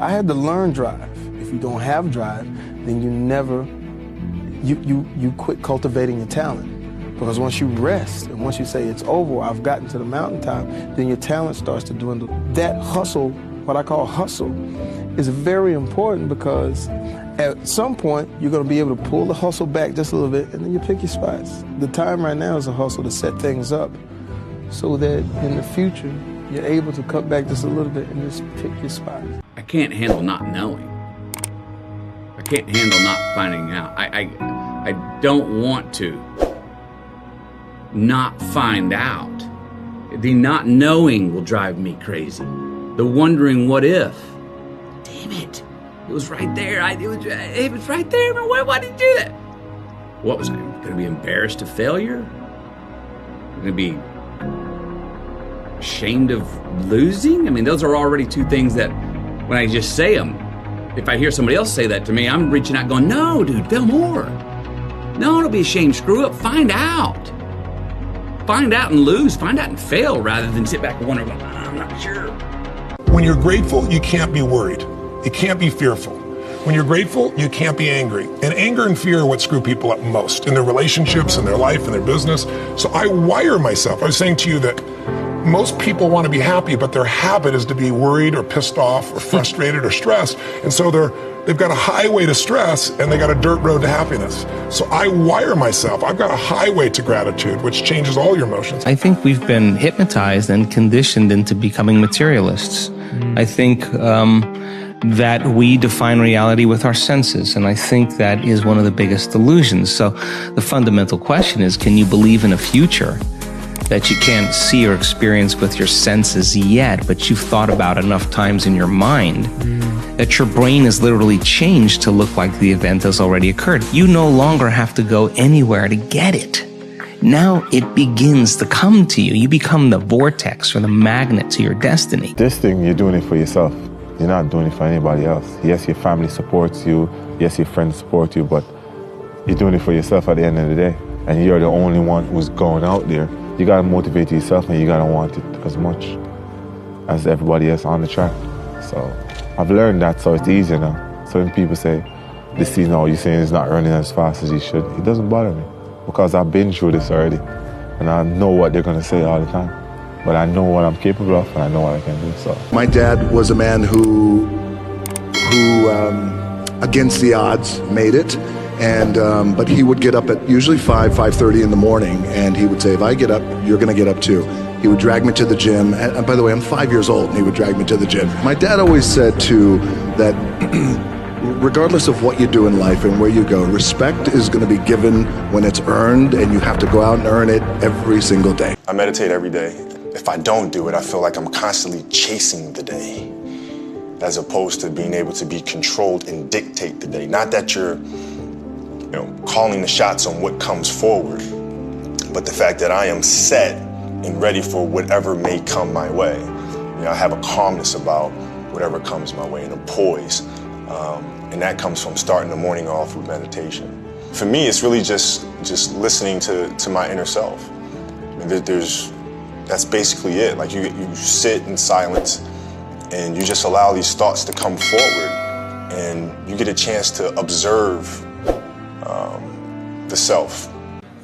I had to learn drive. If you don't have drive, then you quit cultivating your talent. Because once you rest and once you say it's over, I've gotten to the mountaintop, then your talent starts to dwindle. That hustle, what I call hustle, is very important because at some point you're going to be able to pull the hustle back just a little bit and then you pick your spots. The time right now is a hustle to set things up so that in the future you're able to cut back just a little bit and just pick your spots. I can't handle not knowing. I can't handle not finding out. I don't want to not find out. The not knowing will drive me crazy. The wondering what if. Damn it. It was right there. It was right there. Why did you do that? What was I going to be embarrassed of failure? Going to be ashamed of losing? I mean, those are already two things that when I just say them, if I hear somebody else say that to me, I'm reaching out going, no, dude, fail more. No, don't be ashamed. Screw up. Find out. Find out and lose. Find out and fail rather than sit back and wonder, well, I'm not sure. When you're grateful, you can't be worried. You can't be fearful. When you're grateful, you can't be angry. And anger and fear are what screw people up most in their relationships, in their life, in their business. So I wire myself. I was saying to you that most people want to be happy, but their habit is to be worried or pissed off or frustrated or stressed. And so they've got a highway to stress and they got a dirt road to happiness. So I wire myself. I've got a highway to gratitude, which changes all your emotions. I think we've been hypnotized and conditioned into becoming materialists. I think that we define reality with our senses, and I think that is one of the biggest illusions. So the fundamental question is, can you believe in a future that you can't see or experience with your senses yet, but you've thought about enough times in your mind that your brain is literally changed to look like the event has already occurred? You no longer have to go anywhere to get it. Now it begins to come to you. You become the vortex or the magnet to your destiny. This thing, you're doing it for yourself. You're not doing it for anybody else. Yes, your family supports you. Yes, your friends support you, but you're doing it for yourself at the end of the day. And you're the only one who's going out there. You gotta motivate yourself and you gotta want it as much as everybody else on the track. So I've learned that, so it's easier now. So when people say, this season, you're saying it's not running as fast as you should, it doesn't bother me because I've been through this already and I know what they're gonna say all the time. But I know what I'm capable of and I know what I can do, so. My dad was a man who against the odds, made it. And but he would get up at usually 5:30 in the morning, and he would say, if I get up, you're gonna get up too. He would drag me to the gym, and by the way, I'm 5 years old, and he would drag me to the gym. My dad always said too that regardless of what you do in life and where you go, respect is gonna be given when it's earned, and you have to go out and earn it every single day. I meditate every day. If I don't do it, I feel like I'm constantly chasing the day, as opposed to being able to be controlled and dictate the day. Not that you're calling the shots on what comes forward, but the fact that I am set and ready for whatever may come my way. I have a calmness about whatever comes my way and a poise, and that comes from starting the morning off with meditation. For me, it's really just listening to my inner self. I mean, that's basically it. Like you sit in silence and you just allow these thoughts to come forward, and you get a chance to observe the self.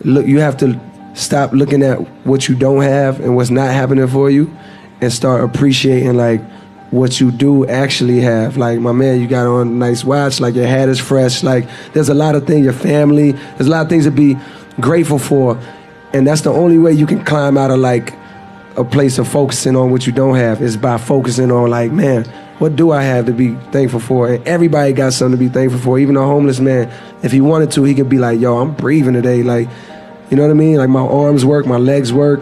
Look, you have to stop looking at what you don't have and what's not happening for you and start appreciating like what you do actually have. Like, my man, you got on a nice watch, like your hat is fresh, like there's a lot of things, your family, there's a lot of things to be grateful for, and that's the only way you can climb out of like a place of focusing on what you don't have is by focusing on like, man, what do I have to be thankful for? And everybody got something to be thankful for. Even a homeless man, if he wanted to, he could be like, yo, I'm breathing today. Like, you know what I mean? Like, my arms work, my legs work.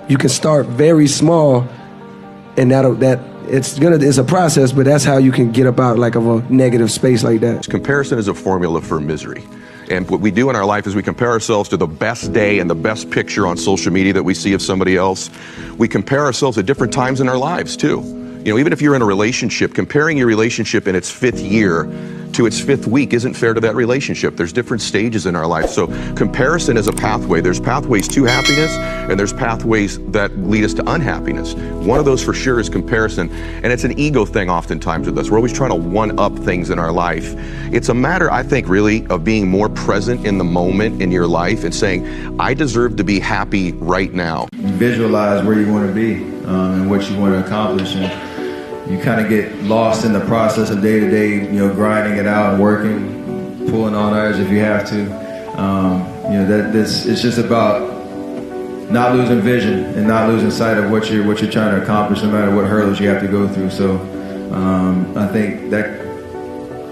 You can start very small, and it's a process, but that's how you can get up out like of a negative space like that. Comparison is a formula for misery. And what we do in our life is we compare ourselves to the best day and the best picture on social media that we see of somebody else. We compare ourselves at different times in our lives too. Even if you're in a relationship, comparing your relationship in its 5th year to its 5th week isn't fair to that relationship. There's different stages in our life. So comparison is a pathway. There's pathways to happiness, and there's pathways that lead us to unhappiness. One of those for sure is comparison, and it's an ego thing oftentimes with us. We're always trying to one-up things in our life. It's a matter, I think, really of being more present in the moment in your life and saying, I deserve to be happy right now. Visualize where you want to be and what you want to accomplish, and you kind of get lost in the process of day-to-day, grinding it out and working, pulling on ours if you have to. It's just about not losing vision and not losing sight of what you're trying to accomplish, no matter what hurdles you have to go through. So I think that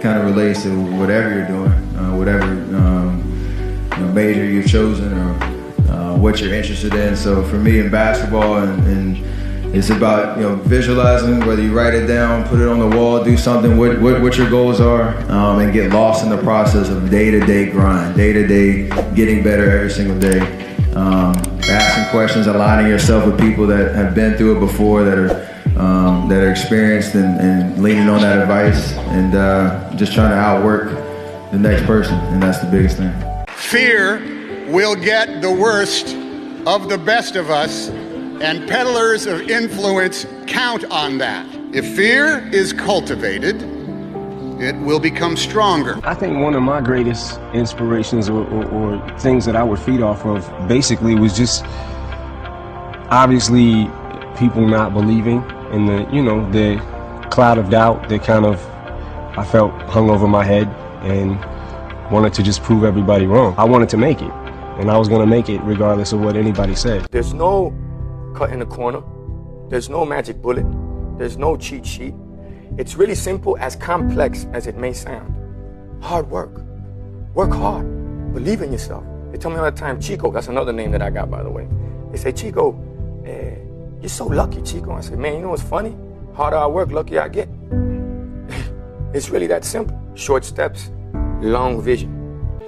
kind of relates to whatever you're doing, whatever major you've chosen or what you're interested in. So for me in basketball, and it's about visualizing, whether you write it down, put it on the wall, do something, what your goals are, and get lost in the process of day-to-day grind, day-to-day getting better every single day. Asking questions, aligning yourself with people that have been through it before, that are experienced, and leaning on that advice, and just trying to outwork the next person, and that's the biggest thing. Fear will get the worst of the best of us, and peddlers of influence count on that. If fear is cultivated, it will become stronger. I think one of my greatest inspirations or things that I would feed off of basically was just obviously people not believing, and the cloud of doubt that kind of I felt hung over my head, and wanted to just prove everybody wrong. I wanted to make it, and I was going to make it regardless of what anybody said. There's no cut in the corner. There's no magic bullet. There's no cheat sheet. It's really simple, as complex as it may sound. Hard work. Work hard. Believe in yourself. They tell me all the time, Chico, that's another name that I got, by the way. They say, Chico, you're so lucky, Chico. I say, man, you know what's funny? Harder I work, luckier I get. It's really that simple. Short steps, long vision.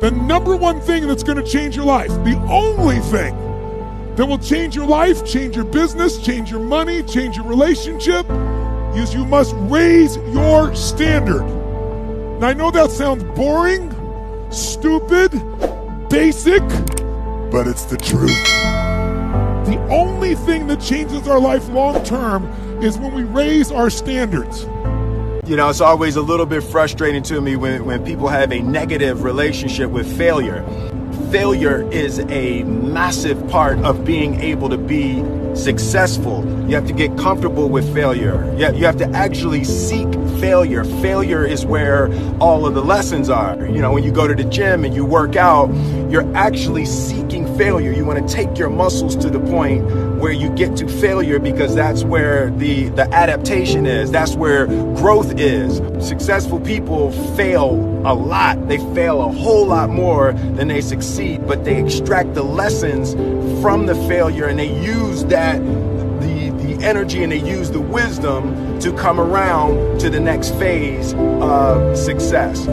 The number one thing that's going to change your life, the only thing that will change your life, change your business, change your money, change your relationship, is you must raise your standard. Now, I know that sounds boring, stupid, basic, but it's the truth. The only thing that changes our life long term is when we raise our standards. It's always a little bit frustrating to me when people have a negative relationship with failure. Failure is a massive part of being able to be successful. You have to get comfortable with failure. You have to actually seek failure. Failure is where all of the lessons are. When you go to the gym and you work out, you're actually seeking failure. You want to take your muscles to the point where you get to failure, because that's where the adaptation is. That's where growth is. Successful people fail a lot. They fail a whole lot more than they succeed, but they extract the lessons from the failure, and they use that, the energy, and they use the wisdom to come around to the next phase of success.